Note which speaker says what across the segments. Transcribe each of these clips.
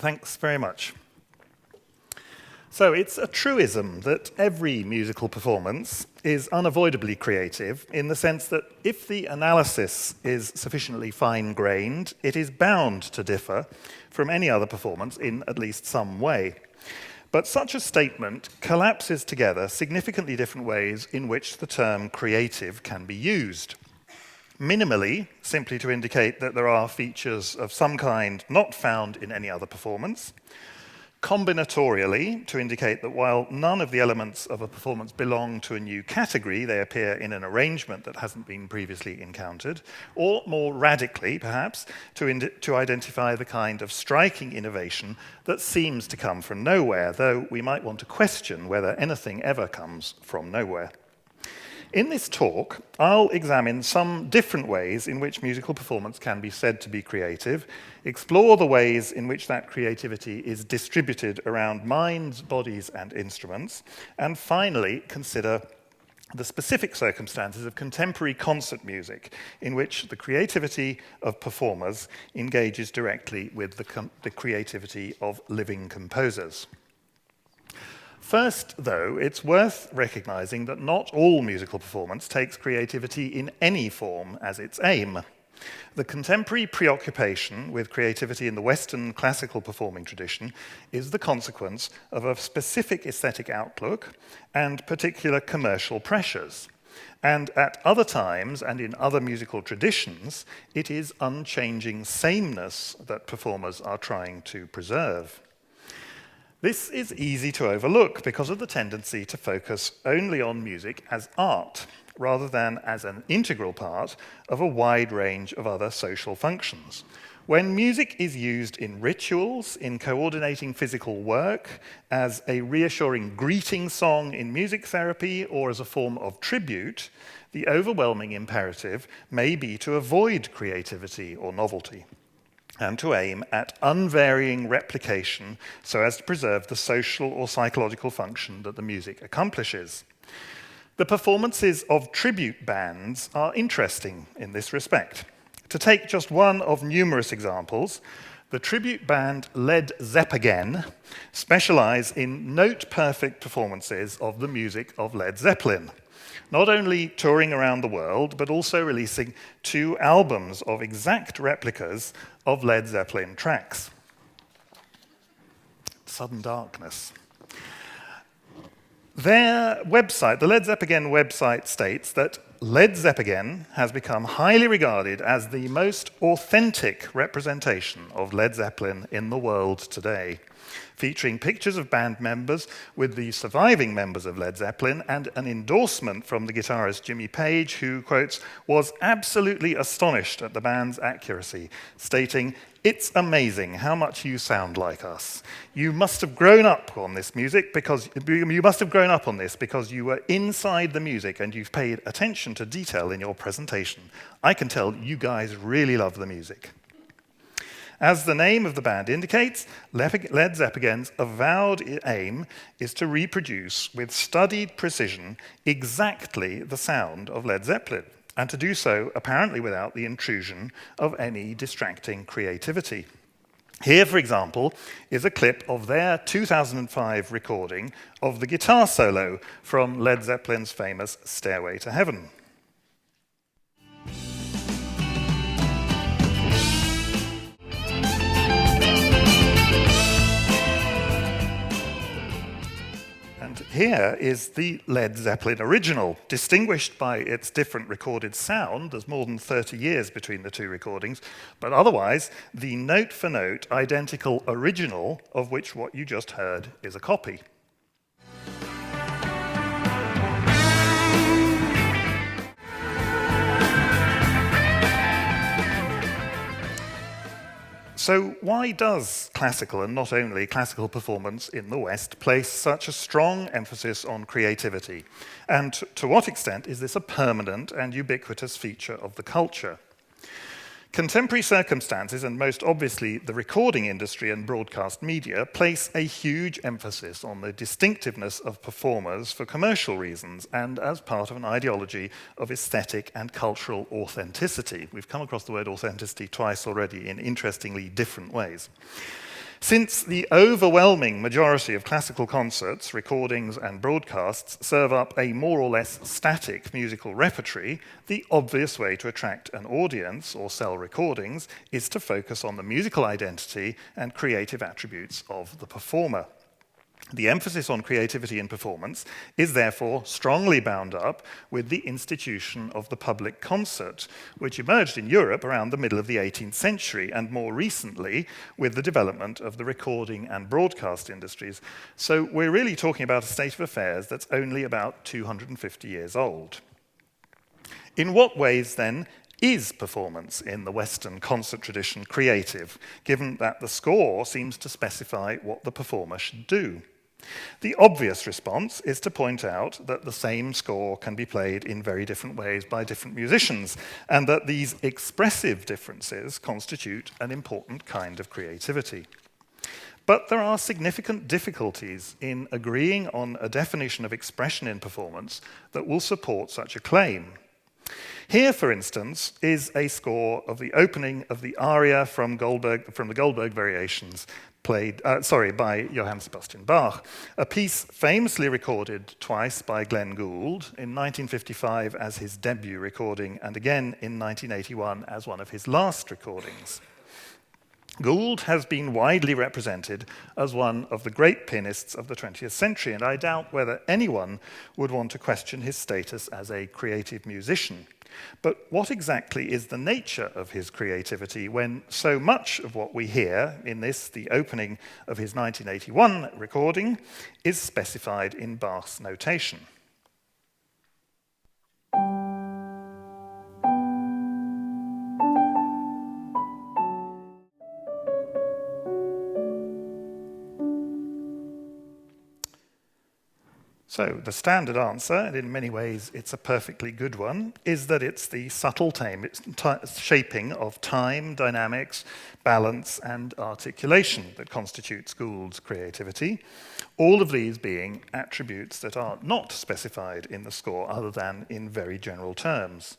Speaker 1: Thanks very much. So it's a truism that every musical performance is unavoidably creative in the sense that if the analysis is sufficiently fine-grained, it is bound to differ from any other performance in at least some way. But such a statement collapses together significantly different ways in which the term creative can be used. Minimally, simply to indicate that there are features of some kind not found in any other performance. Combinatorially, to indicate that while none of the elements of a performance belong to a new category, they appear in an arrangement that hasn't been previously encountered. Or more radically, perhaps, to identify the kind of striking innovation that seems to come from nowhere, though we might want to question whether anything ever comes from nowhere. In this talk, I'll examine some different ways in which musical performance can be said to be creative, explore the ways in which that creativity is distributed around minds, bodies, and instruments, and finally consider the specific circumstances of contemporary concert music in which the creativity of performers engages directly with the creativity of living composers. First, though, it's worth recognizing that not all musical performance takes creativity in any form as its aim. The contemporary preoccupation with creativity in the Western classical performing tradition is the consequence of a specific aesthetic outlook and particular commercial pressures. And at other times and in other musical traditions, it is unchanging sameness that performers are trying to preserve. This is easy to overlook because of the tendency to focus only on music as art, rather than as an integral part of a wide range of other social functions. When music is used in rituals, in coordinating physical work, as a reassuring greeting song in music therapy, or as a form of tribute, the overwhelming imperative may be to avoid creativity or novelty, and to aim at unvarying replication so as to preserve the social or psychological function that the music accomplishes. The performances of tribute bands are interesting in this respect. To take just one of numerous examples, the tribute band Led Zeppelin specialize in note-perfect performances of the music of Led Zeppelin, not only touring around the world, but also releasing 2 albums of exact replicas of Led Zeppelin tracks. Sudden darkness. Their website, the Led Zeppelin website, states that Led Zeppelin has become highly regarded as the most authentic representation of Led Zeppelin in the world today, featuring pictures of band members with the surviving members of Led Zeppelin and an endorsement from the guitarist Jimmy Page, who, quotes, was absolutely astonished at the band's accuracy, stating, "It's amazing how much you sound like us. You must have grown up on this because you were inside the music and you've paid attention to detail in your presentation. I can tell you guys really love the music." As the name of the band indicates, Led Zeppelin's avowed aim is to reproduce with studied precision exactly the sound of Led Zeppelin, and to do so apparently without the intrusion of any distracting creativity. Here, for example, is a clip of their 2005 recording of the guitar solo from Led Zeppelin's famous Stairway to Heaven. Here is the Led Zeppelin original, distinguished by its different recorded sound. There's more than 30 years between the 2 recordings, but otherwise, the note-for-note identical original of which what you just heard is a copy. So why does classical, and not only classical performance in the West, place such a strong emphasis on creativity? And to what extent is this a permanent and ubiquitous feature of the culture? Contemporary circumstances, and most obviously the recording industry and broadcast media, place a huge emphasis on the distinctiveness of performers for commercial reasons and as part of an ideology of aesthetic and cultural authenticity. We've come across the word authenticity twice already in interestingly different ways. Since the overwhelming majority of classical concerts, recordings, and broadcasts serve up a more or less static musical repertory, the obvious way to attract an audience or sell recordings is to focus on the musical identity and creative attributes of the performer. The emphasis on creativity in performance is therefore strongly bound up with the institution of the public concert, which emerged in Europe around the middle of the 18th century, and more recently with the development of the recording and broadcast industries. So we're really talking about a state of affairs that's only about 250 years old. In what ways, then, is performance in the Western concert tradition creative, given that the score seems to specify what the performer should do? The obvious response is to point out that the same score can be played in very different ways by different musicians, and that these expressive differences constitute an important kind of creativity. But there are significant difficulties in agreeing on a definition of expression in performance that will support such a claim. Here, for instance, is a score of the opening of the aria from the Goldberg Variations, by Johann Sebastian Bach, a piece famously recorded twice by Glenn Gould, in 1955 as his debut recording, and again in 1981 as one of his last recordings. Gould has been widely represented as one of the great pianists of the 20th century, and I doubt whether anyone would want to question his status as a creative musician. But what exactly is the nature of his creativity when so much of what we hear in this, the opening of his 1981 recording, is specified in Bach's notation? So the standard answer, and in many ways it's a perfectly good one, is that it's the subtle shaping of time, dynamics, balance, and articulation that constitutes Gould's creativity, all of these being attributes that are not specified in the score other than in very general terms.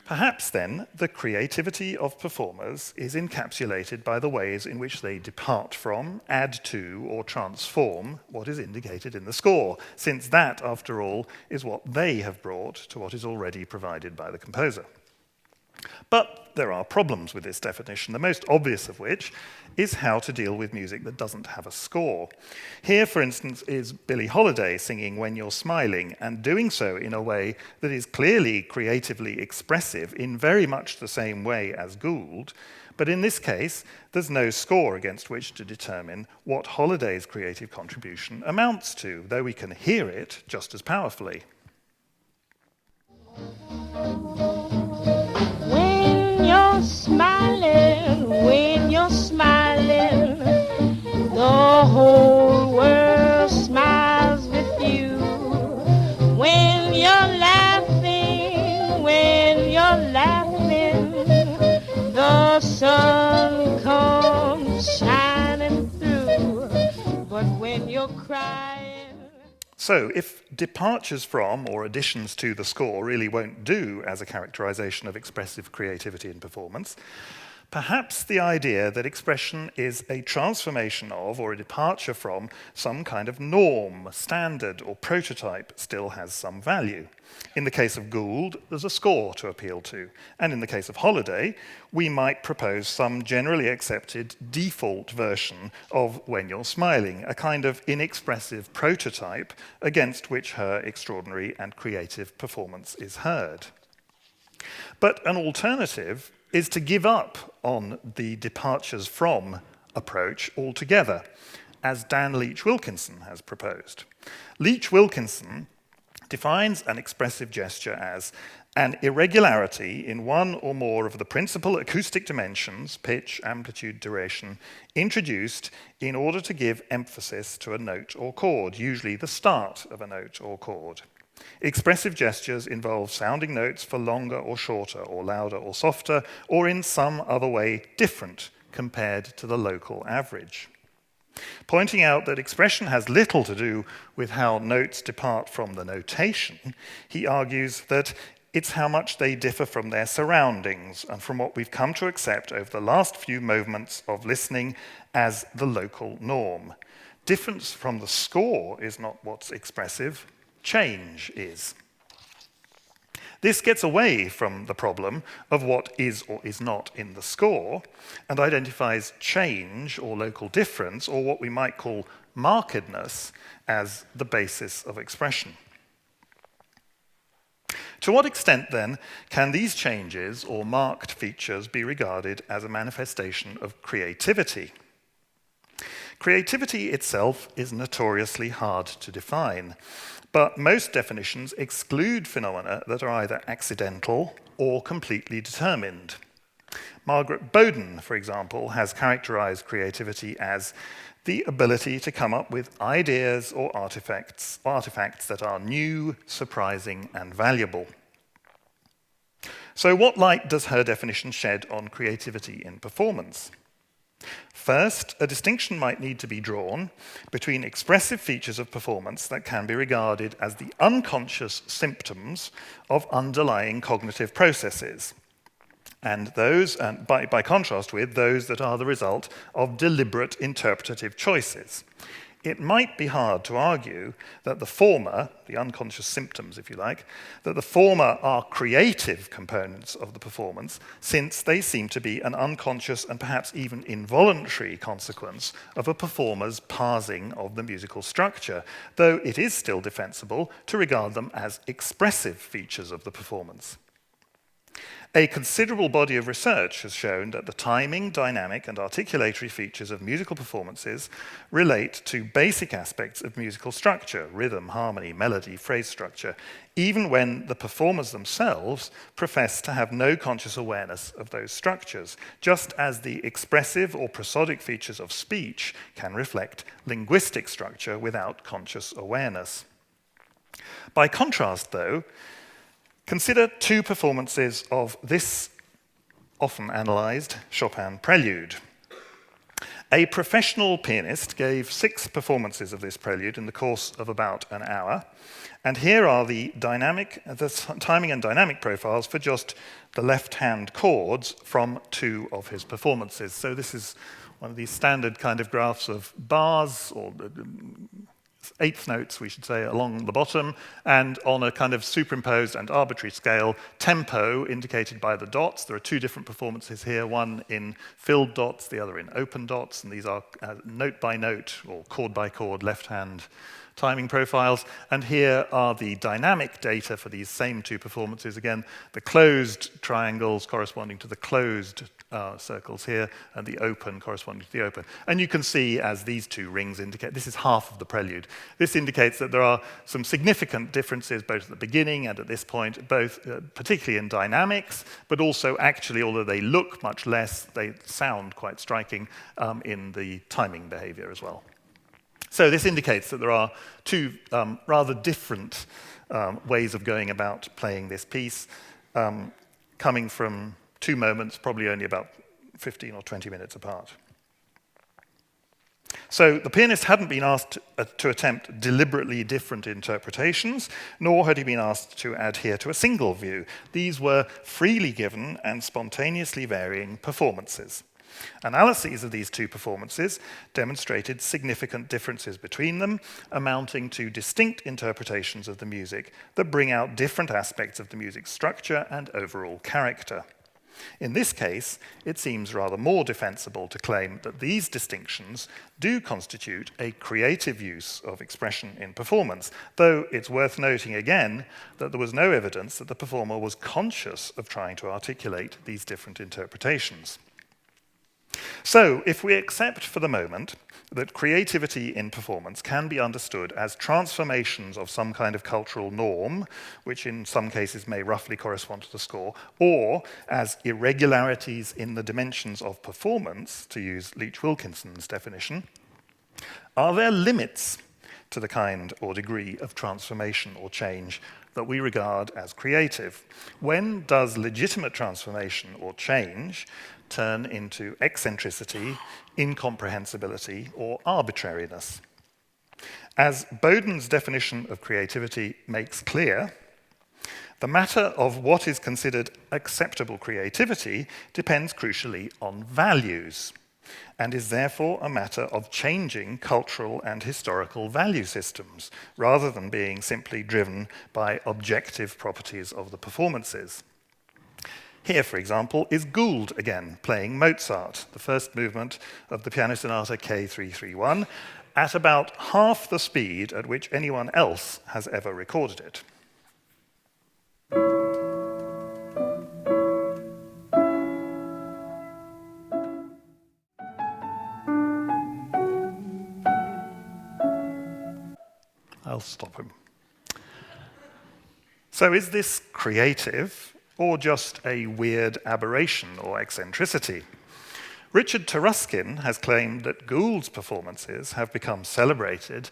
Speaker 1: Perhaps then, the creativity of performers is encapsulated by the ways in which they depart from, add to, or transform what is indicated in the score, since that, after all, is what they have brought to what is already provided by the composer. But there are problems with this definition, the most obvious of which is how to deal with music that doesn't have a score. Here, for instance, is Billie Holiday singing When You're Smiling, and doing so in a way that is clearly creatively expressive in very much the same way as Gould, but in this case, there's no score against which to determine what Holiday's creative contribution amounts to, though we can hear it just as powerfully.
Speaker 2: When you're smiling, the whole world smiles with you. When you're laughing, the sun comes shining through. But when you're crying...
Speaker 1: So, if departures from or additions to the score really won't do as a characterization of expressive creativity in performance, perhaps the idea that expression is a transformation of or a departure from some kind of norm, standard, or prototype still has some value. In the case of Gould, there's a score to appeal to, and in the case of Holiday, we might propose some generally accepted default version of When You're Smiling, a kind of inexpressive prototype against which her extraordinary and creative performance is heard. But an alternative is to give up on the departures from approach altogether, as Dan Leach-Wilkinson has proposed. Leach-Wilkinson defines an expressive gesture as an irregularity in one or more of the principal acoustic dimensions, pitch, amplitude, duration, introduced in order to give emphasis to a note or chord, usually the start of a note or chord. Expressive gestures involve sounding notes for longer or shorter, or louder or softer, or in some other way different compared to the local average. Pointing out that expression has little to do with how notes depart from the notation, he argues that it's how much they differ from their surroundings and from what we've come to accept over the last few moments of listening as the local norm. Difference from the score is not what's expressive, change is. This gets away from the problem of what is or is not in the score and identifies change or local difference, or what we might call markedness, as the basis of expression. To what extent, then, can these changes or marked features be regarded as a manifestation of creativity? Creativity itself is notoriously hard to define, but most definitions exclude phenomena that are either accidental or completely determined. Margaret Bowden, for example, has characterized creativity as the ability to come up with ideas or artifacts that are new, surprising, and valuable. So what light does her definition shed on creativity in performance? First, a distinction might need to be drawn between expressive features of performance that can be regarded as the unconscious symptoms of underlying cognitive processes, and those, by contrast with, those that are the result of deliberate interpretative choices. It might be hard to argue that the former, the unconscious symptoms, if you like, that the former are creative components of the performance, since they seem to be an unconscious and perhaps even involuntary consequence of a performer's parsing of the musical structure, though it is still defensible to regard them as expressive features of the performance. A considerable body of research has shown that the timing, dynamic, and articulatory features of musical performances relate to basic aspects of musical structure, rhythm, harmony, melody, phrase structure, even when the performers themselves profess to have no conscious awareness of those structures, just as the expressive or prosodic features of speech can reflect linguistic structure without conscious awareness. By contrast, though, consider two performances of this often analysed Chopin Prelude. A professional pianist gave 6 performances of this prelude in the course of about an hour, and here are the timing and dynamic profiles for just the left-hand chords from 2 of his performances. So this is one of these standard kind of graphs of bars, or eighth notes, we should say, along the bottom, and on a kind of superimposed and arbitrary scale, tempo indicated by the dots. There are 2 different performances here, one in filled dots, the other in open dots, and these are note by note or chord by chord left-hand timing profiles. And here are the dynamic data for these same 2 performances. Again, the closed triangles corresponding to the closed circles here, and the open corresponding to the open. And you can see, as these 2 rings indicate, this is half of the prelude. This indicates that there are some significant differences both at the beginning and at this point, both particularly in dynamics, but also actually, although they look much less, they sound quite striking in the timing behavior as well. So this indicates that there are 2 rather different ways of going about playing this piece, coming from 2 moments, probably only about 15 or 20 minutes apart. So the pianist hadn't been asked to attempt deliberately different interpretations, nor had he been asked to adhere to a single view. These were freely given and spontaneously varying performances. Analyses of these 2 performances demonstrated significant differences between them, amounting to distinct interpretations of the music that bring out different aspects of the music's structure and overall character. In this case, it seems rather more defensible to claim that these distinctions do constitute a creative use of expression in performance, though it's worth noting again that there was no evidence that the performer was conscious of trying to articulate these different interpretations. So, if we accept for the moment that creativity in performance can be understood as transformations of some kind of cultural norm, which in some cases may roughly correspond to the score, or as irregularities in the dimensions of performance, to use Leach-Wilkinson's definition, are there limits to the kind or degree of transformation or change that we regard as creative? When does legitimate transformation or change turn into eccentricity, incomprehensibility, or arbitrariness? As Bowden's definition of creativity makes clear, The matter of what is considered acceptable creativity depends crucially on values, and is therefore a matter of changing cultural and historical value systems, rather than being simply driven by objective properties of the performances. Here, for example, is Gould again, playing Mozart, the first movement of the Piano Sonata K331, at about half the speed at which anyone else has ever recorded it. I'll stop him. So is this creative or just a weird aberration or eccentricity? Richard Taruskin has claimed that Gould's performances have become celebrated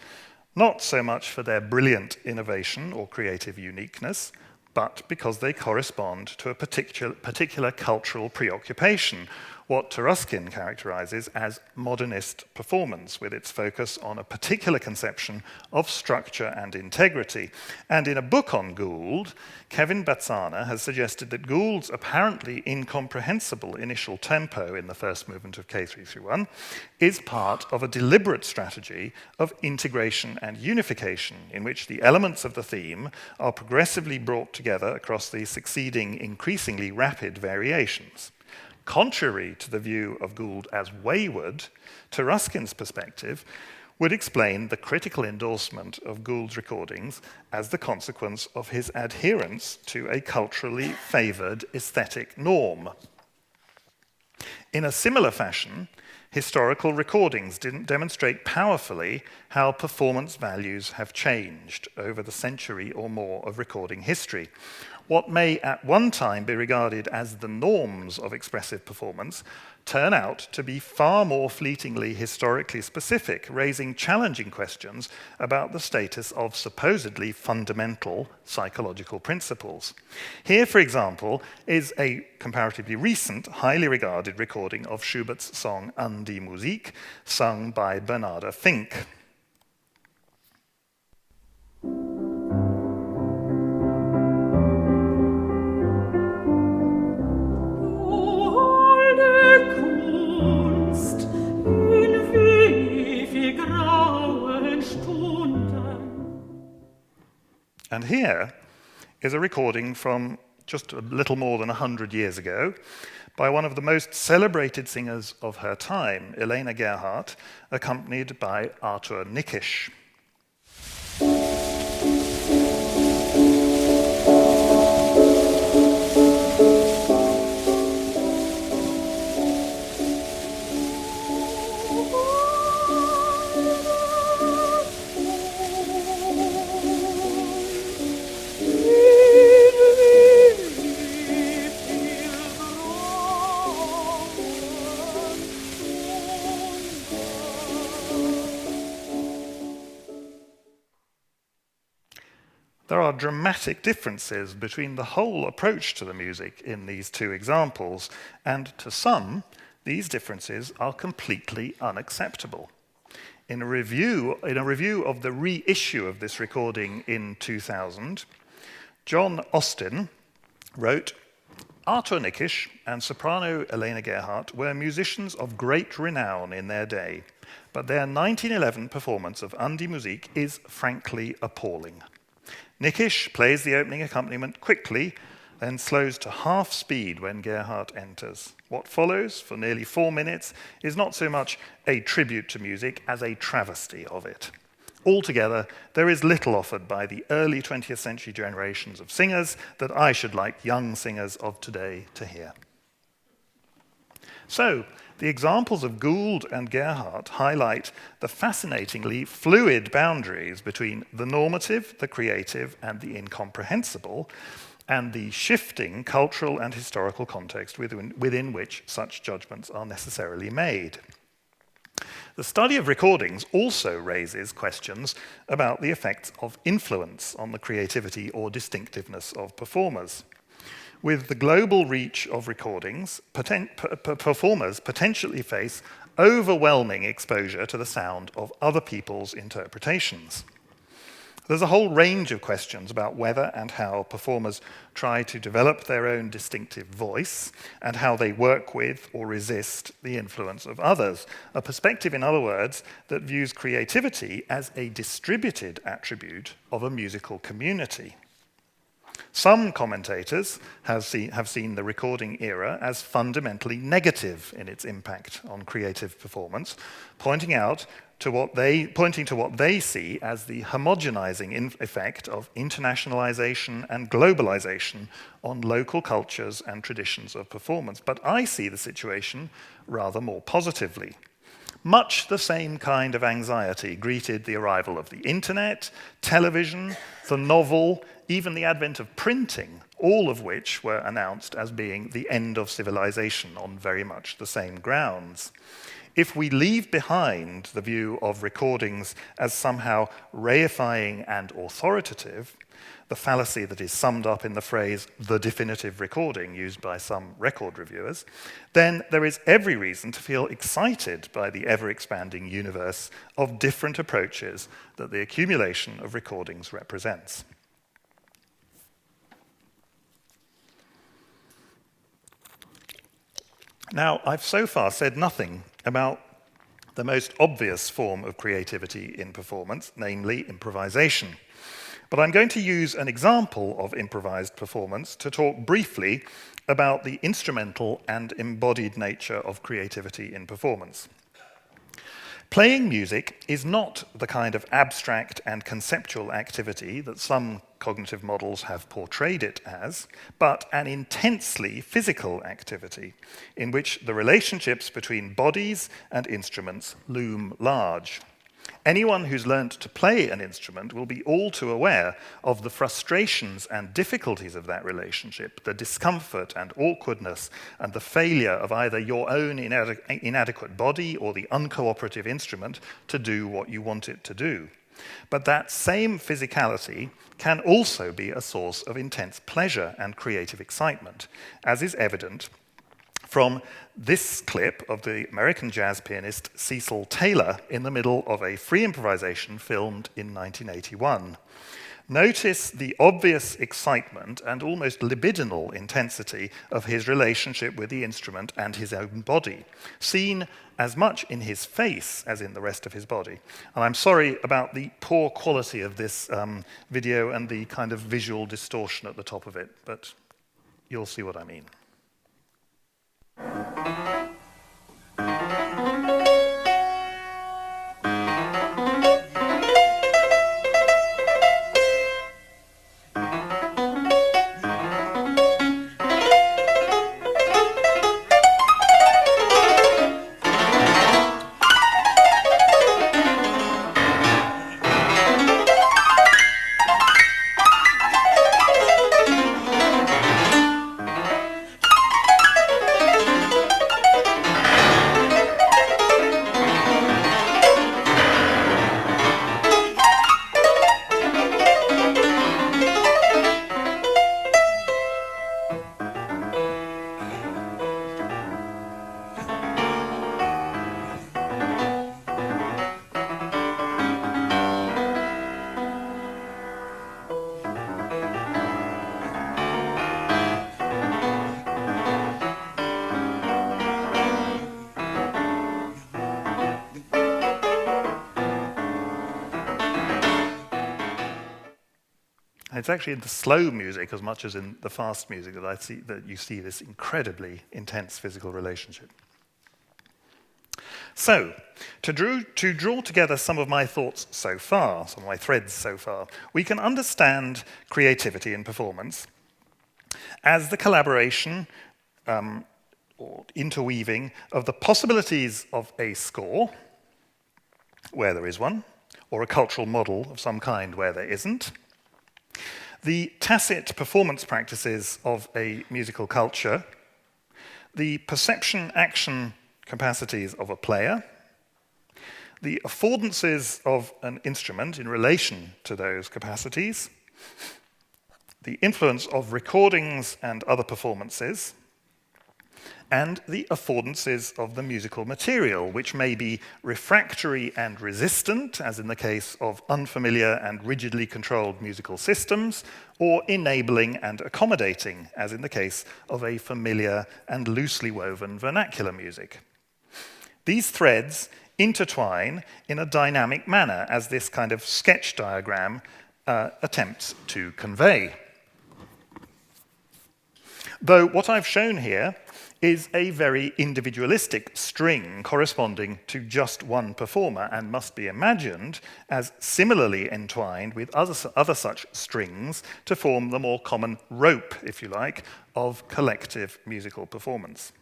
Speaker 1: not so much for their brilliant innovation or creative uniqueness, but because they correspond to a particular cultural preoccupation, what Taruskin characterizes as modernist performance, with its focus on a particular conception of structure and integrity. And in a book on Gould, Kevin Bazzana has suggested that Gould's apparently incomprehensible initial tempo in the first movement of K331 is part of a deliberate strategy of integration and unification, in which the elements of the theme are progressively brought together across the succeeding, increasingly rapid variations. Contrary to the view of Gould as wayward, Taruskin's perspective would explain the critical endorsement of Gould's recordings as the consequence of his adherence to a culturally favoured aesthetic norm. In a similar fashion, historical recordings didn't demonstrate powerfully how performance values have changed over the century or more of recording history. What may at one time be regarded as the norms of expressive performance turn out to be far more fleetingly historically specific, raising challenging questions about the status of supposedly fundamental psychological principles. Here, for example, is a comparatively recent, highly regarded recording of Schubert's song An die Musik, sung by Bernarda Fink. And here is a recording from just a little more than 100 years ago by one of the most celebrated singers of her time, Elena Gerhardt, accompanied by Arthur Nikisch. There are dramatic differences between the whole approach to the music in these two examples, and to some, these differences are completely unacceptable. In a review of the reissue of this recording in 2000, John Austin wrote, Arthur Nikisch and soprano Elena Gerhardt were musicians of great renown in their day, but their 1911 performance of An die Musik is frankly appalling. Nikisch plays the opening accompaniment quickly, then slows to half speed when Gerhardt enters. What follows, for nearly 4 minutes, is not so much a tribute to music as a travesty of it. Altogether, there is little offered by the early 20th century generations of singers that I should like young singers of today to hear. So, the examples of Gould and Gerhardt highlight the fascinatingly fluid boundaries between the normative, the creative, and the incomprehensible, and the shifting cultural and historical context within which such judgments are necessarily made. The study of recordings also raises questions about the effects of influence on the creativity or distinctiveness of performers. With the global reach of recordings, performers potentially face overwhelming exposure to the sound of other people's interpretations. There's a whole range of questions about whether and how performers try to develop their own distinctive voice and how they work with or resist the influence of others. A perspective, in other words, that views creativity as a distributed attribute of a musical community. Some commentators have seen the recording era as fundamentally negative in its impact on creative performance, pointing to what they see as the homogenizing effect of internationalization and globalization on local cultures and traditions of performance. But I see the situation rather more positively. Much the same kind of anxiety greeted the arrival of the internet, television, the novel, even the advent of printing, all of which were announced as being the end of civilization on very much the same grounds. If we leave behind the view of recordings as somehow reifying and authoritative, the fallacy that is summed up in the phrase "the definitive recording" used by some record reviewers, then there is every reason to feel excited by the ever-expanding universe of different approaches that the accumulation of recordings represents. Now, I've so far said nothing about the most obvious form of creativity in performance, namely improvisation. But I'm going to use an example of improvised performance to talk briefly about the instrumental and embodied nature of creativity in performance. Playing music is not the kind of abstract and conceptual activity that some cognitive models have portrayed it as, but an intensely physical activity in which the relationships between bodies and instruments loom large. Anyone who's learned to play an instrument will be all too aware of the frustrations and difficulties of that relationship, the discomfort and awkwardness, and the failure of either your own inadequate body or the uncooperative instrument to do what you want it to do. But that same physicality can also be a source of intense pleasure and creative excitement, as is evident from this clip of the American jazz pianist Cecil Taylor in the middle of a free improvisation filmed in 1981. Notice the obvious excitement and almost libidinal intensity of his relationship with the instrument and his own body, seen as much in his face as in the rest of his body. And I'm sorry about the poor quality of this video and the kind of visual distortion at the top of it, but you'll see what I mean. It's actually in the slow music as much as in the fast music that you see this incredibly intense physical relationship. So, to draw together some of my thoughts so far, some of my threads so far, we can understand creativity in performance as the collaboration or interweaving of the possibilities of a score, where there is one, or a cultural model of some kind where there isn't, the tacit performance practices of a musical culture, the perception-action capacities of a player, the affordances of an instrument in relation to those capacities, the influence of recordings and other performances, and the affordances of the musical material, which may be refractory and resistant, as in the case of unfamiliar and rigidly controlled musical systems, or enabling and accommodating, as in the case of a familiar and loosely woven vernacular music. These threads intertwine in a dynamic manner, as this kind of sketch diagram attempts to convey. Though what I've shown here is a very individualistic string corresponding to just one performer and must be imagined as similarly entwined with other such strings to form the more common rope, if you like, of collective musical performance.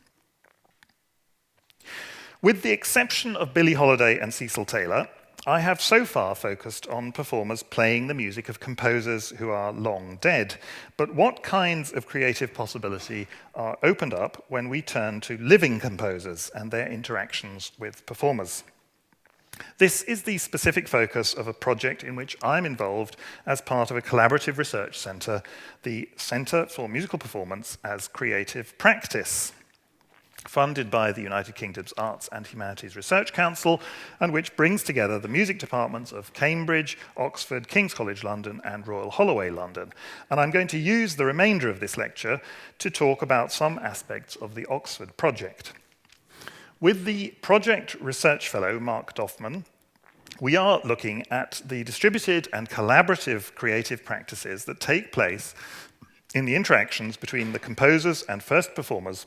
Speaker 1: With the exception of Billie Holiday and Cecil Taylor, I have so far focused on performers playing the music of composers who are long dead. But what kinds of creative possibility are opened up when we turn to living composers and their interactions with performers? This is the specific focus of a project in which I'm involved as part of a collaborative research centre, the Centre for Musical Performance as Creative Practice, funded by the United Kingdom's Arts and Humanities Research Council, and which brings together the music departments of Cambridge, Oxford, King's College London, and Royal Holloway London. And I'm going to use the remainder of this lecture to talk about some aspects of the Oxford project. With the project research fellow, Mark Doffman, we are looking at the distributed and collaborative creative practices that take place in the interactions between the composers and first performers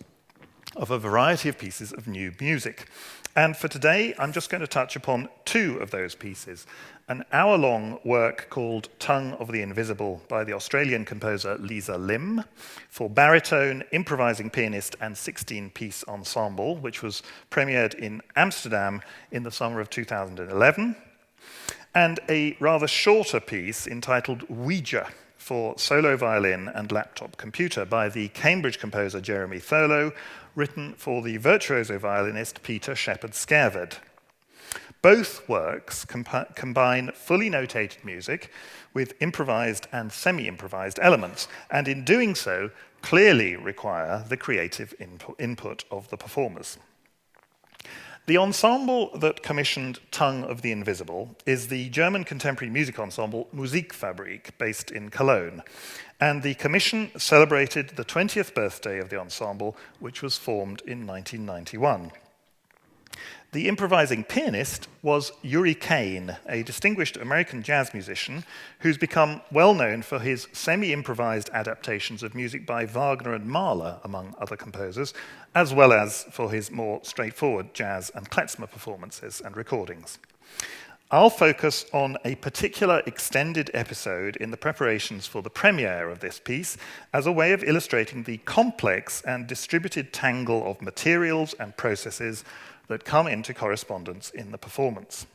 Speaker 1: of a variety of pieces of new music. And for today, I'm just going to touch upon two of those pieces. An hour-long work called Tongue of the Invisible by the Australian composer Lisa Lim for baritone, improvising pianist, and 16-piece ensemble, which was premiered in Amsterdam in the summer of 2011. And a rather shorter piece entitled Ouija for solo violin and laptop computer by the Cambridge composer Jeremy Thurlow, written for the virtuoso violinist Peter Shepherd-Skerved. Both works combine fully notated music with improvised and semi-improvised elements, and in doing so, clearly require the creative input of the performers. The ensemble that commissioned Tongue of the Invisible is the German contemporary music ensemble Musikfabrik, based in Cologne. And the commission celebrated the 20th birthday of the ensemble, which was formed in 1991. The improvising pianist was Yuri Kane, a distinguished American jazz musician who's become well known for his semi-improvised adaptations of music by Wagner and Mahler, among other composers, as well as for his more straightforward jazz and klezmer performances and recordings. I'll focus on a particular extended episode in the preparations for the premiere of this piece as a way of illustrating the complex and distributed tangle of materials and processes that come into correspondence in the performance.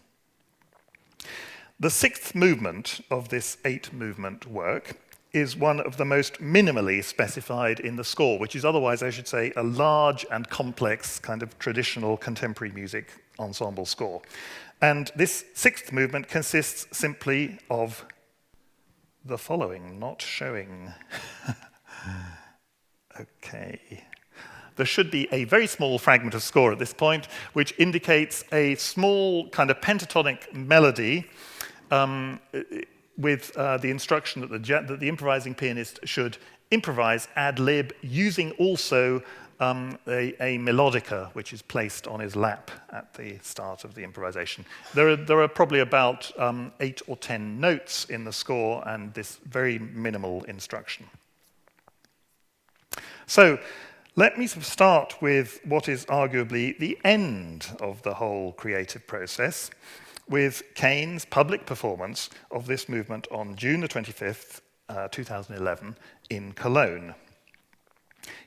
Speaker 1: The sixth movement of this 8-movement work is one of the most minimally specified in the score, which is otherwise, I should say, a large and complex kind of traditional contemporary music ensemble score. And this sixth movement consists simply of the following, not showing. Okay. There should be a very small fragment of score at this point, which indicates a small kind of pentatonic melody with the instruction that the improvising pianist should improvise ad lib, using also a melodica which is placed on his lap at the start of the improvisation. There are probably about 8 or 10 notes in the score and this very minimal instruction. So let me start with what is arguably the end of the whole creative process, with Kane's public performance of this movement on June the 25th, 2011, in Cologne.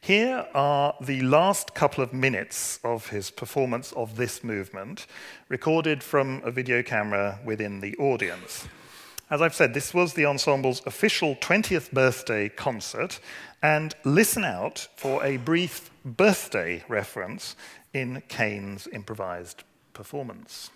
Speaker 1: Here are the last couple of minutes of his performance of this movement, recorded from a video camera within the audience. As I've said, this was the ensemble's official 20th birthday concert, and listen out for a brief birthday reference in Kane's improvised performance.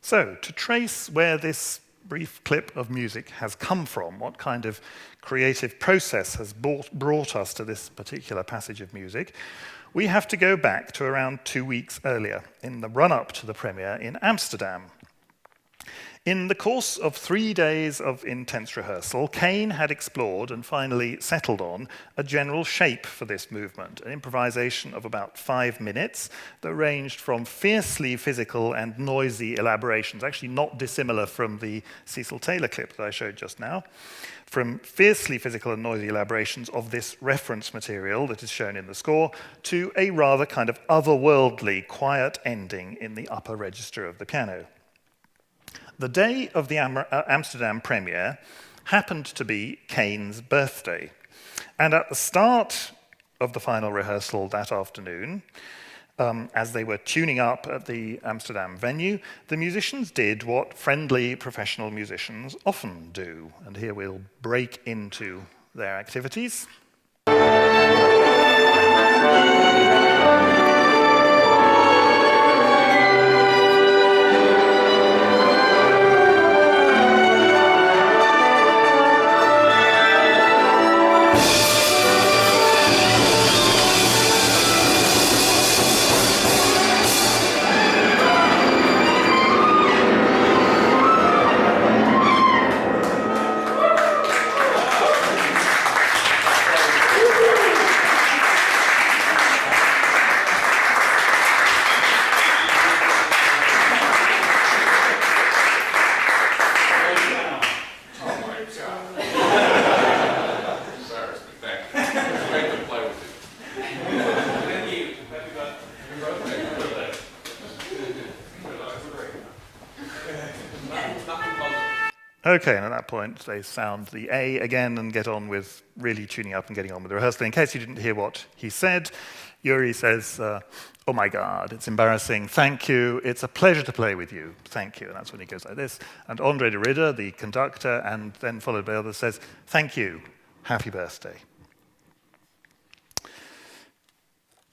Speaker 1: So, to trace where this brief clip of music has come from, what kind of creative process has brought us to this particular passage of music, we have to go back to around 2 weeks earlier, in the run-up to the premiere in Amsterdam. In the course of 3 days of intense rehearsal, Kane had explored and finally settled on a general shape for this movement, an improvisation of about 5 minutes that ranged from fiercely physical and noisy elaborations, actually not dissimilar from the Cecil Taylor clip that I showed just now, from fiercely physical and noisy elaborations of this reference material that is shown in the score to a rather kind of otherworldly, quiet ending in the upper register of the piano. The day of the Amsterdam premiere happened to be Kane's birthday. And at the start of the final rehearsal that afternoon, as they were tuning up at the Amsterdam venue, the musicians did what friendly professional musicians often do. And here we'll break into their activities. Okay, and at that point, they sound the A again and get on with really tuning up and getting on with the rehearsal. In case you didn't hear what he said, Yuri says, oh my God, it's embarrassing, thank you, it's a pleasure to play with you, thank you. And that's when he goes like this. And Andre de Ridder, the conductor, and then followed by others, says, thank you, happy birthday.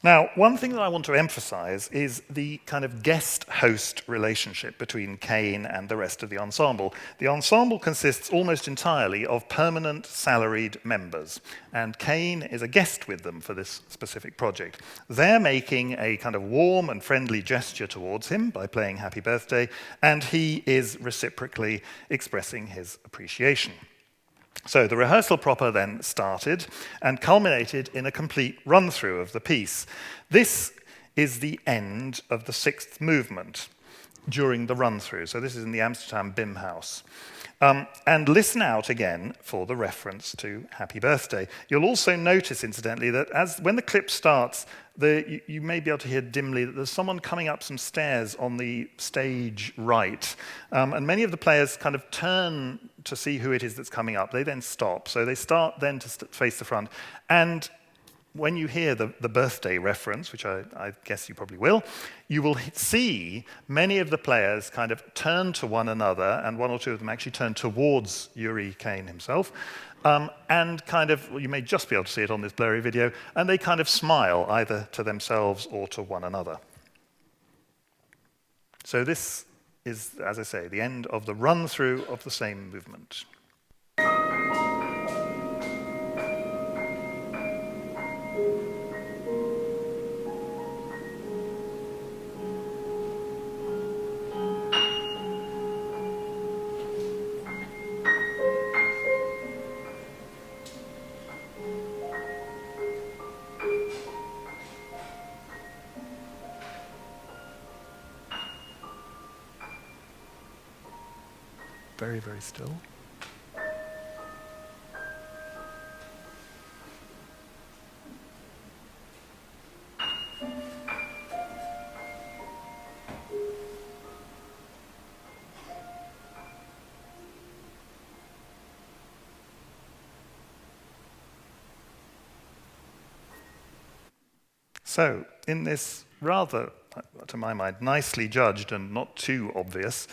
Speaker 1: Now, one thing that I want to emphasize is the kind of guest-host relationship between Kane and the rest of the ensemble. The ensemble consists almost entirely of permanent salaried members, and Kane is a guest with them for this specific project. They're making a kind of warm and friendly gesture towards him by playing Happy Birthday, and he is reciprocally expressing his appreciation. So the rehearsal proper then started and culminated in a complete run-through of the piece. This is the end of the 6th movement during the run-through. So this is in the Amsterdam BIM house. And listen out again for the reference to Happy Birthday. You'll also notice, incidentally, that when the clip starts, you may be able to hear dimly that there's someone coming up some stairs on the stage right. And many of the players kind of turn to see who it is that's coming up. They then stop. So they start then to face the front. And when you hear the birthday reference, which I guess you probably will, you will see many of the players kind of turn to one another, and one or two of them actually turn towards Yuri Kane himself, and kind of, well, you may just be able to see it on this blurry video, and they kind of smile either to themselves or to one another. So this is, as I say, the end of the run-through of the same movement. Very, very still. So, in this rather, to my mind, nicely judged and not too obvious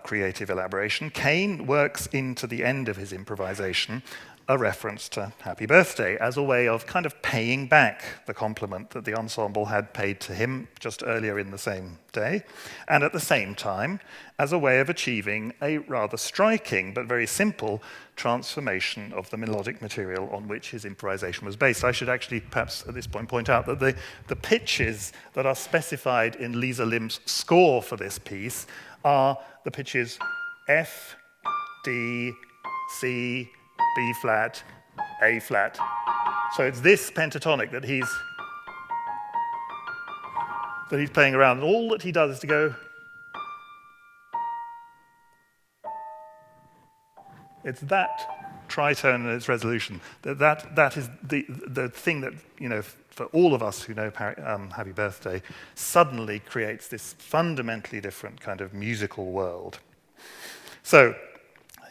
Speaker 1: creative elaboration, Kane works into the end of his improvisation a reference to Happy Birthday as a way of kind of paying back the compliment that the ensemble had paid to him just earlier in the same day, and at the same time as a way of achieving a rather striking but very simple transformation of the melodic material on which his improvisation was based. I should actually perhaps at this point out that the pitches that are specified in Lisa Lim's score for this piece are the pitches F, D, C, B flat, A flat. So it's this pentatonic that he's playing around. And all that he does is to go. It's that tritone and its resolution. That is the thing that, you know, for all of us who know Happy Birthday, suddenly creates this fundamentally different kind of musical world. So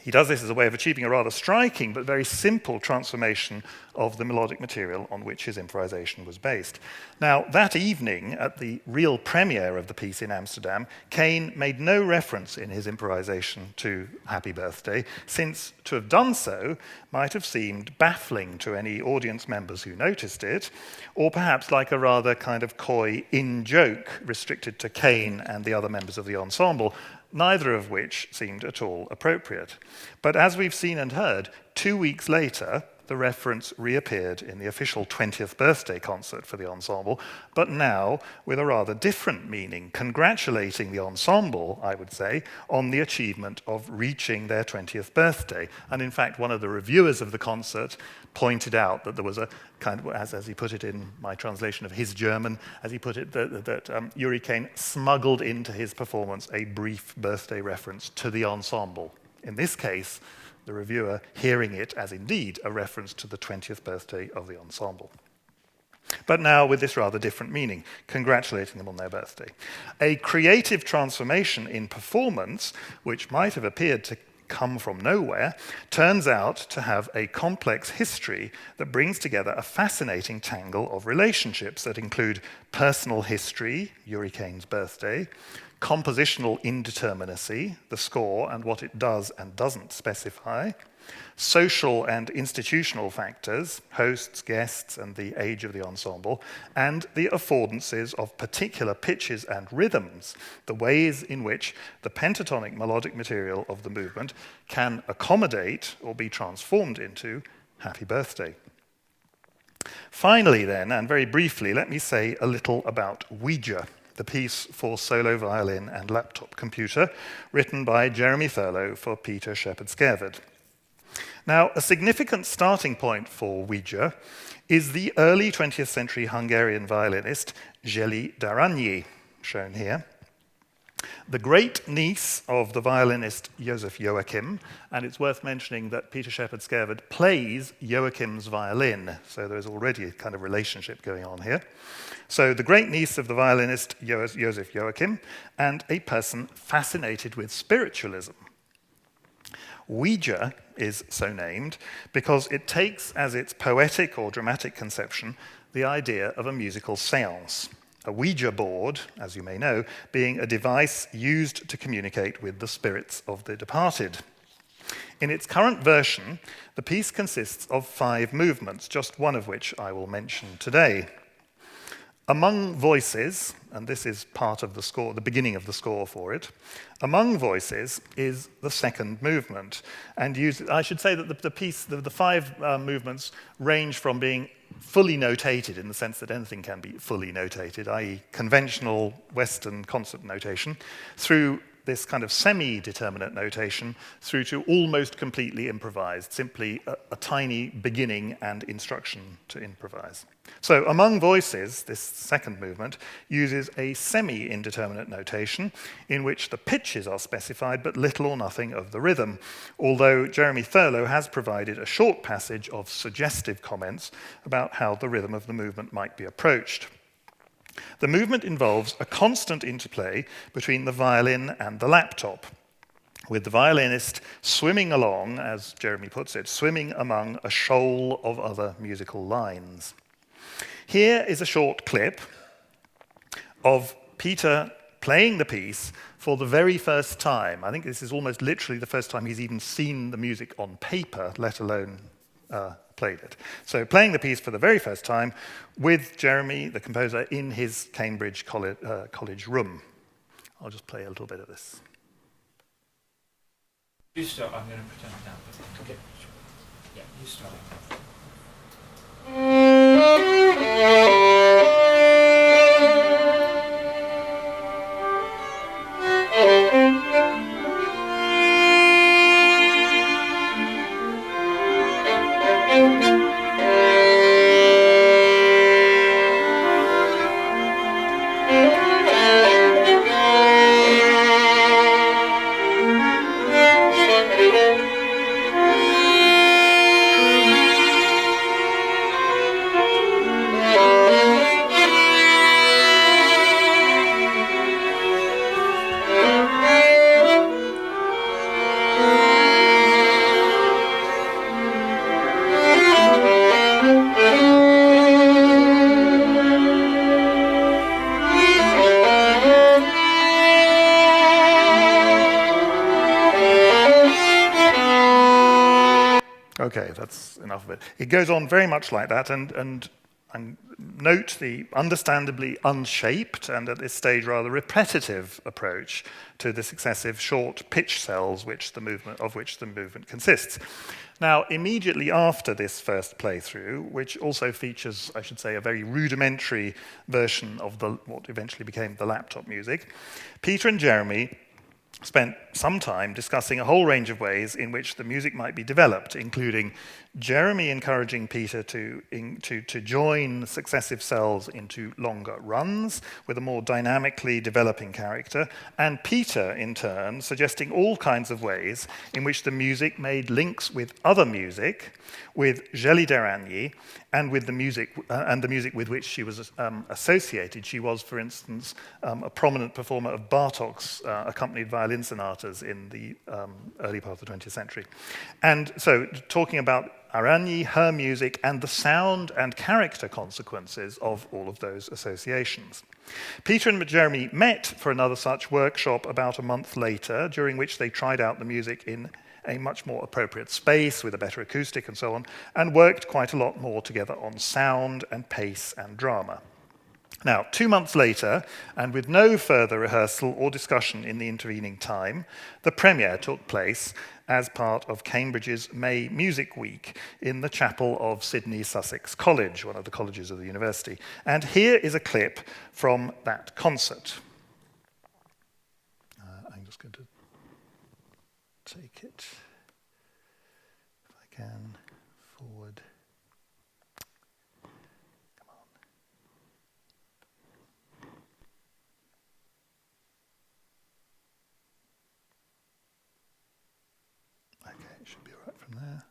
Speaker 1: he does this as a way of achieving a rather striking but very simple transformation of the melodic material on which his improvisation was based. Now, that evening, at the real premiere of the piece in Amsterdam, Kane made no reference in his improvisation to Happy Birthday, since to have done so might have seemed baffling to any audience members who noticed it, or perhaps like a rather kind of coy in-joke restricted to Kane and the other members of the ensemble, neither of which seemed at all appropriate. But as we've seen and heard, 2 weeks later, the reference reappeared in the official 20th birthday concert for the ensemble, but now with a rather different meaning, congratulating the ensemble, I would say, on the achievement of reaching their 20th birthday. And in fact, one of the reviewers of the concert pointed out that there was a kind of, as he put it in my translation of his German, as he put it, that Yuri Kane smuggled into his performance a brief birthday reference to the ensemble. In this case, the reviewer hearing it as indeed a reference to the 20th birthday of the ensemble. But now with this rather different meaning, congratulating them on their birthday. A creative transformation in performance, which might have appeared to come from nowhere, turns out to have a complex history that brings together a fascinating tangle of relationships that include personal history, Yuri Kane's birthday, compositional indeterminacy, the score and what it does and doesn't specify, social and institutional factors, hosts, guests, and the age of the ensemble, and the affordances of particular pitches and rhythms, the ways in which the pentatonic melodic material of the movement can accommodate or be transformed into Happy Birthday. Finally then, and very briefly, let me say a little about Ouija, the piece for solo violin and laptop computer, written by Jeremy Thurlow for Peter Shepard-Skerved. Now, a significant starting point for Ouija is the early 20th century Hungarian violinist Zseli Darányi, shown here. The great niece of the violinist József Joachim, and it's worth mentioning that Peter Shepard-Skerved plays Joachim's violin, so there's already a kind of relationship going on here. So the great niece of the violinist József Joachim, and a person fascinated with spiritualism. Ouija is so named because it takes as its poetic or dramatic conception the idea of a musical séance. A Ouija board, as you may know, being a device used to communicate with the spirits of the departed. In its current version, the piece consists of 5 movements, just one of which I will mention today. Among voices, and this is part of the score, the beginning of the score for it, among voices is the second movement. And I should say that the piece, the 5 movements range from being fully notated in the sense that anything can be fully notated, i.e. conventional Western concert notation, through this kind of semi-determinate notation, through to almost completely improvised, simply a tiny beginning and instruction to improvise. So among voices, this second movement uses a semi-indeterminate notation in which the pitches are specified but little or nothing of the rhythm, although Jeremy Thurlow has provided a short passage of suggestive comments about how the rhythm of the movement might be approached. The movement involves a constant interplay between the violin and the laptop, with the violinist swimming along, as Jeremy puts it, swimming among a shoal of other musical lines. Here is a short clip of Peter playing the piece for the very first time. I think this is almost literally the first time he's even seen the music on paper, let alone played it. So playing the piece for the very first time with Jeremy, the composer, in his Cambridge college room. I'll just play a little bit of this.
Speaker 3: You start, I'm going to pretend now. Okay. Yeah, you start.
Speaker 1: Okay, that's enough of it. It goes on very much like that, and note the understandably unshaped and at this stage rather repetitive approach to the successive short pitch cells of which the movement consists. Now, immediately after this first playthrough, which also features, I should say, a very rudimentary version of what eventually became the laptop music, Peter and Jeremy spent some time discussing a whole range of ways in which the music might be developed, including Jeremy encouraging Peter to join successive cells into longer runs with a more dynamically developing character, and Peter, in turn, suggesting all kinds of ways in which the music made links with other music, with Gélie d'Aragny, and with the music with which she was associated. She was, for instance, a prominent performer of Bartók's accompanied violin sonatas in the early part of the 20th century. And so, talking about Aragny, her music, and the sound and character consequences of all of those associations. Peter and Jeremy met for another such workshop about a month later, during which they tried out the music in a much more appropriate space with a better acoustic and so on, and worked quite a lot more together on sound and pace and drama. Now, 2 months later, and with no further rehearsal or discussion in the intervening time, the premiere took place as part of Cambridge's May Music Week in the chapel of Sydney Sussex College, one of the colleges of the university. And here is a clip from that concert. I'm just going to take it, if I can, forward. Come on. Okay, it should be right from there.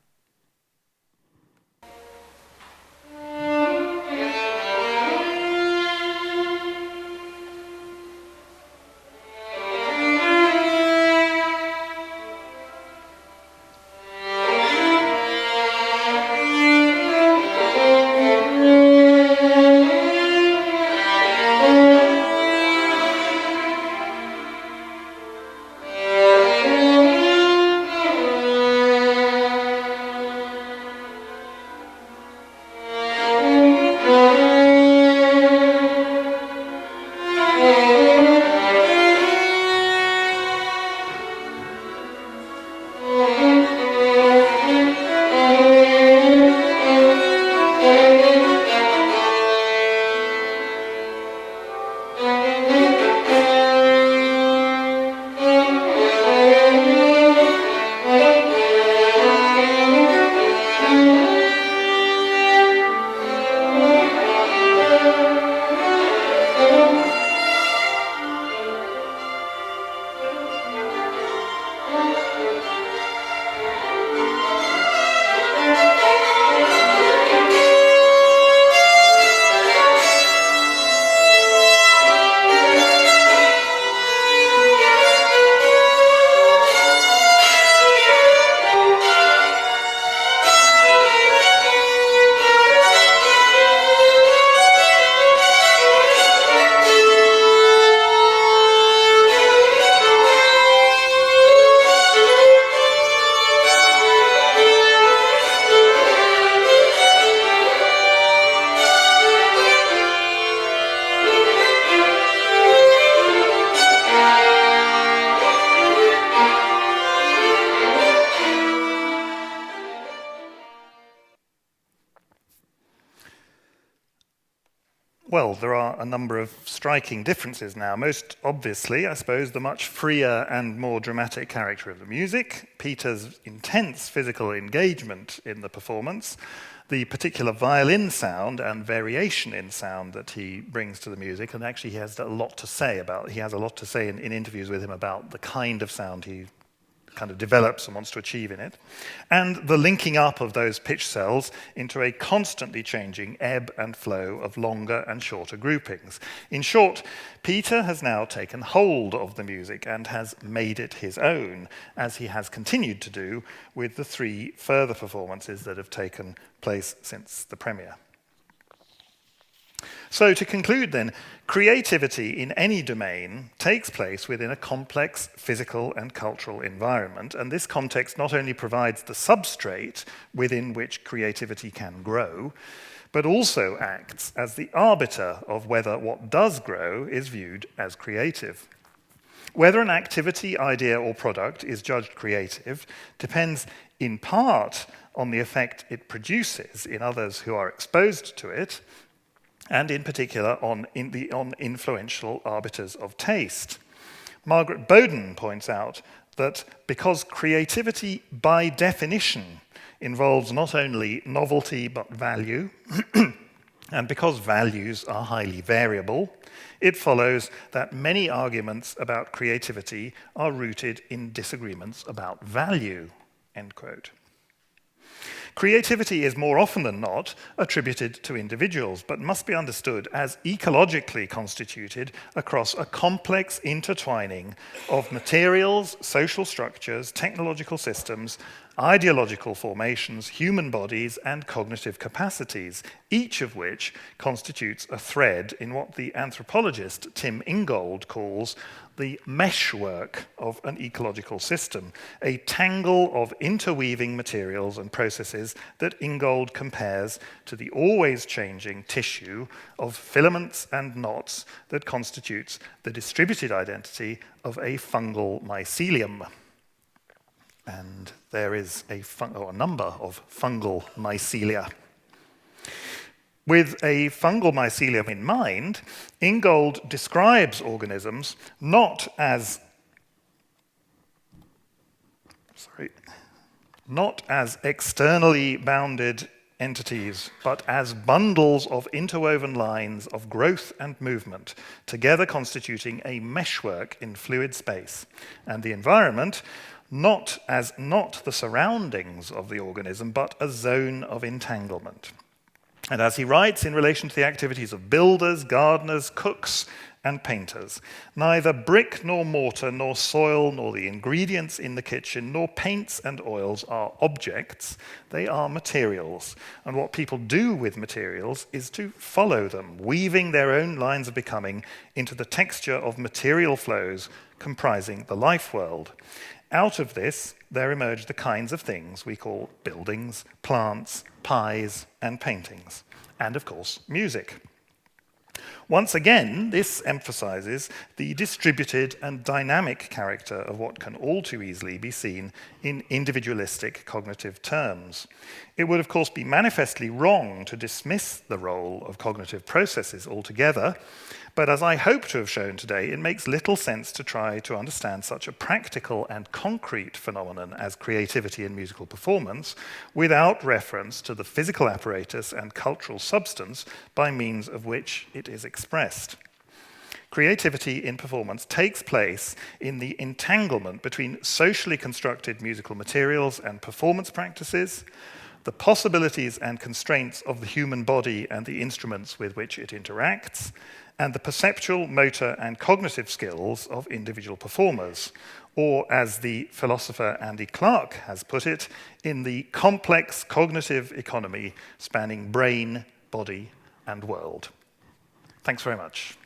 Speaker 1: Well, there are a number of striking differences now. Most obviously, I suppose, the much freer and more dramatic character of the music, Peter's intense physical engagement in the performance, the particular violin sound and variation in sound that he brings to the music, and actually he has a lot to say in interviews with him about the kind of sound he kind of develops and wants to achieve in it, and the linking up of those pitch cells into a constantly changing ebb and flow of longer and shorter groupings. In short, Peter has now taken hold of the music and has made it his own, as he has continued to do with the 3 further performances that have taken place since the premiere. So to conclude then, creativity in any domain takes place within a complex physical and cultural environment, and this context not only provides the substrate within which creativity can grow, but also acts as the arbiter of whether what does grow is viewed as creative. Whether an activity, idea, or product is judged creative depends in part on the effect it produces in others who are exposed to it, and in particular on influential arbiters of taste. Margaret Bowden points out that because creativity by definition involves not only novelty but value, and because values are highly variable, it follows that many arguments about creativity are rooted in disagreements about value, end quote. Creativity is more often than not attributed to individuals, but must be understood as ecologically constituted across a complex intertwining of materials, social structures, technological systems, ideological formations, human bodies, and cognitive capacities, each of which constitutes a thread in what the anthropologist Tim Ingold calls the meshwork of an ecological system, a tangle of interweaving materials and processes that Ingold compares to the always changing tissue of filaments and knots that constitutes the distributed identity of a fungal mycelium. And there is a number of fungal mycelia. With a fungal mycelium in mind, Ingold describes organisms not as externally bounded entities, but as bundles of interwoven lines of growth and movement, together constituting a meshwork in fluid space, and the environment not the surroundings of the organism, but a zone of entanglement. And as he writes in relation to the activities of builders, gardeners, cooks, and painters, neither brick nor mortar nor soil nor the ingredients in the kitchen nor paints and oils are objects, they are materials. And what people do with materials is to follow them, weaving their own lines of becoming into the texture of material flows comprising the life world. Out of this, there emerge the kinds of things we call buildings, plants, pies, and paintings, and of course, music. Once again, this emphasizes the distributed and dynamic character of what can all too easily be seen in individualistic cognitive terms. It would, of course, be manifestly wrong to dismiss the role of cognitive processes altogether, but as I hope to have shown today, it makes little sense to try to understand such a practical and concrete phenomenon as creativity in musical performance without reference to the physical apparatus and cultural substance by means of which it is expressed. Creativity in performance takes place in the entanglement between socially constructed musical materials and performance practices, the possibilities and constraints of the human body and the instruments with which it interacts, and the perceptual, motor, and cognitive skills of individual performers, or as the philosopher Andy Clarke has put it, in the complex cognitive economy spanning brain, body, and world. Thanks very much.